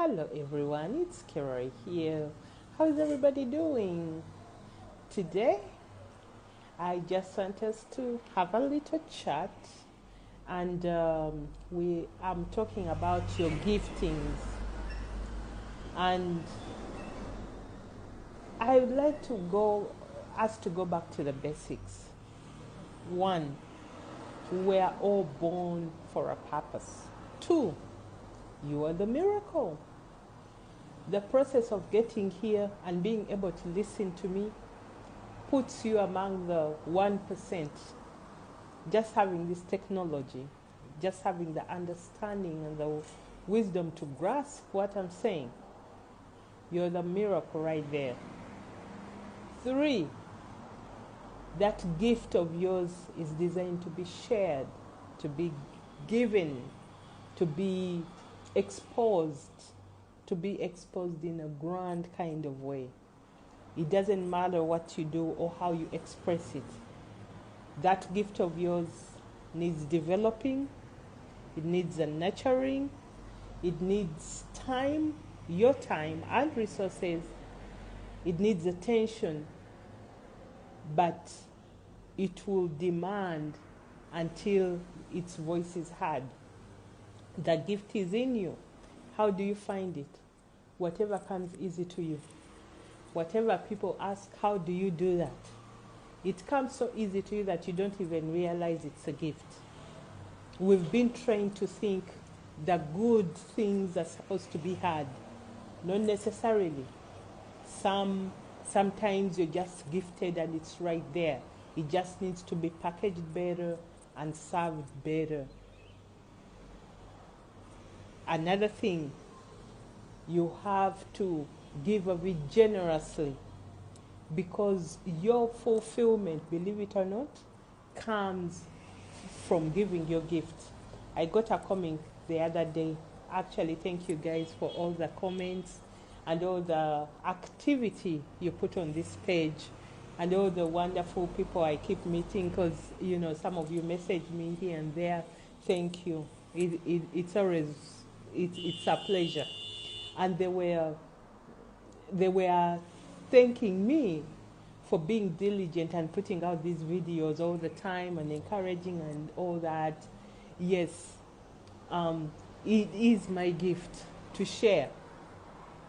Hello everyone, it's Keroy here. How's everybody doing? Today, I just want us to have a little chat and I'm talking about your giftings. And I would like to go back to the basics. One, we are all born for a purpose. Two, you are the miracle. The process of getting here and being able to listen to me puts you among the 1%. Just having this technology, just having the understanding and the wisdom to grasp what I'm saying, you're the miracle right there. 3, that gift of yours is designed to be shared, to be given, to be exposed, in a grand kind of way. It doesn't matter what you do or how you express it. That gift of yours needs developing, it needs a nurturing, it needs time, your time and resources, it needs attention, but it will demand until its voice is heard. The gift is in you. How do you find it? Whatever comes easy to you. Whatever people ask, how do you do that? It comes so easy to you that you don't even realize it's a gift. We've been trained to think that good things are supposed to be had. Not necessarily. Sometimes you're just gifted and it's right there. It just needs to be packaged better and served better. Another thing, you have to give away generously, because your fulfillment, believe it or not, comes from giving your gift. I got a comment the other day. Actually, thank you guys for all the comments and all the activity you put on this page and all the wonderful people I keep meeting, because some of you message me here and there. Thank you. It's always it's a pleasure. And they were thanking me for being diligent and putting out these videos all the time and encouraging and all that. Yes, it is my gift to share.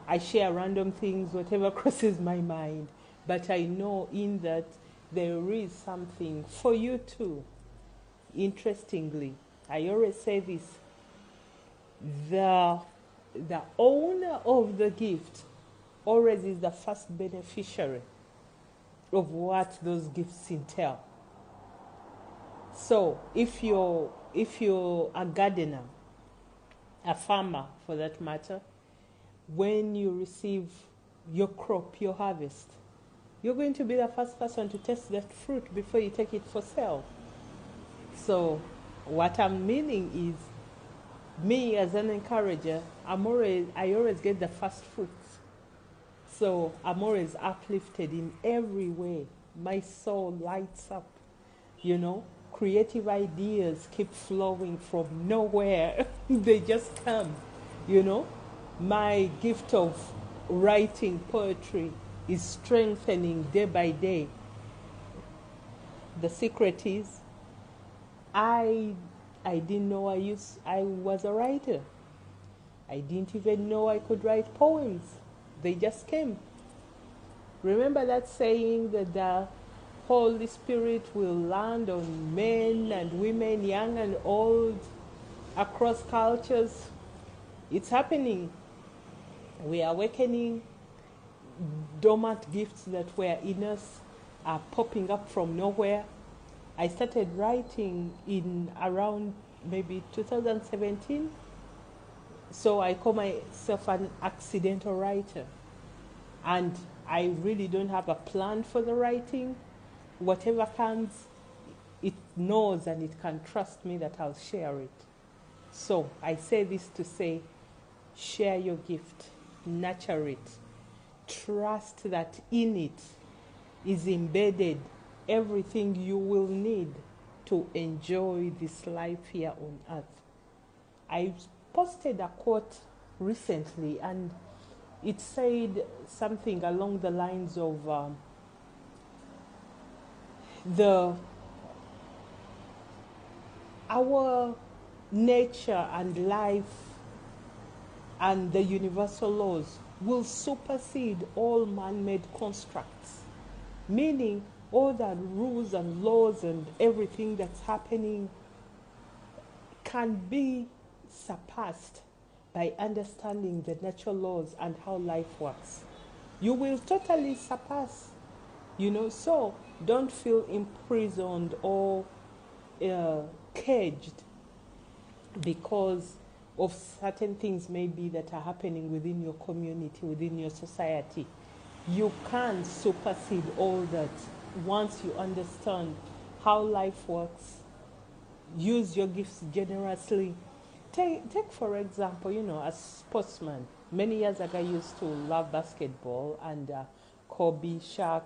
I share random things, whatever crosses my mind, but I know in that there is something for you too. Interestingly, I always say this, the owner of the gift always is the first beneficiary of what those gifts entail. So if you're a gardener, a farmer for that matter, when you receive your crop, your harvest, you're going to be the first person to taste that fruit before you take it for sale. So what I'm meaning is, me as an encourager, I always get the first fruits. So I'm always uplifted in every way. My soul lights up, Creative ideas keep flowing from nowhere. They just come, My gift of writing poetry is strengthening day by day. The secret is, I didn't know I was a writer. I didn't even know I could write poems. They just came. Remember that saying that the Holy Spirit will land on men and women, young and old, across cultures? It's happening. We are awakening. Dormant gifts that were in us are popping up from nowhere. I started writing in around maybe 2017. So I call myself an accidental writer. And I really don't have a plan for the writing. Whatever comes, it knows and it can trust me that I'll share it. So I say this to say, share your gift, nurture it. Trust that in it is embedded everything you will need to enjoy this life here on earth. I posted a quote recently, and it said something along the lines of the our nature and life and the universal laws will supersede all man-made constructs, meaning all the rules and laws and everything that's happening can be surpassed by understanding the natural laws and how life works. You will totally surpass, so don't feel imprisoned or caged because of certain things maybe that are happening within your community, within your society. You can supersede all that once you understand how life works. Use your gifts generously. Take for example, as sportsman. Many years ago, I used to love basketball, and Kobe, Shaq,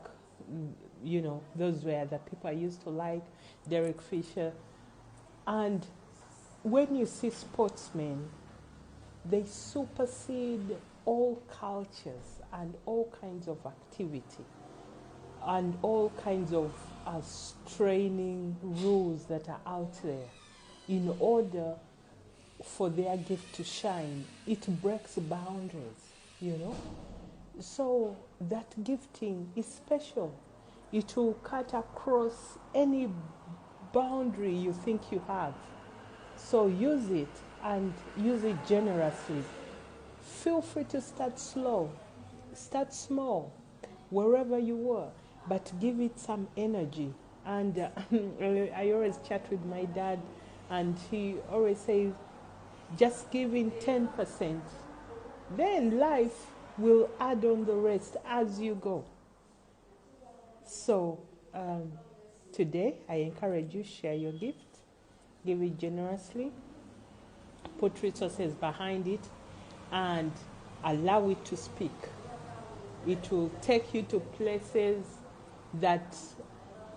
those were the people I used to like. Derek Fisher, and when you see sportsmen, they supersede all cultures and all kinds of activity and all kinds of training rules that are out there in order for their gift to shine. It breaks boundaries. So that gifting is special. It will cut across any boundary you think you have. So use it, and use it generously. Feel free to start slow. Start small, wherever you were, but give it some energy. And I always chat with my dad, and he always says, just give in 10%. Then life will add on the rest as you go. So today, I encourage you, share your gift. Give it generously. Put resources behind it and allow it to speak. It will take you to places that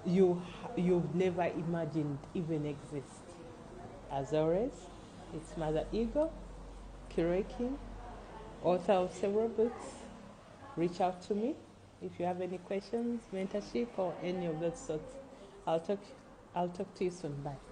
you've never imagined even exist. As always, it's Mother Ego, Keroy King, author of several books. Reach out to me if you have any questions, mentorship, or any of that sorts. I'll talk to you soon. Bye.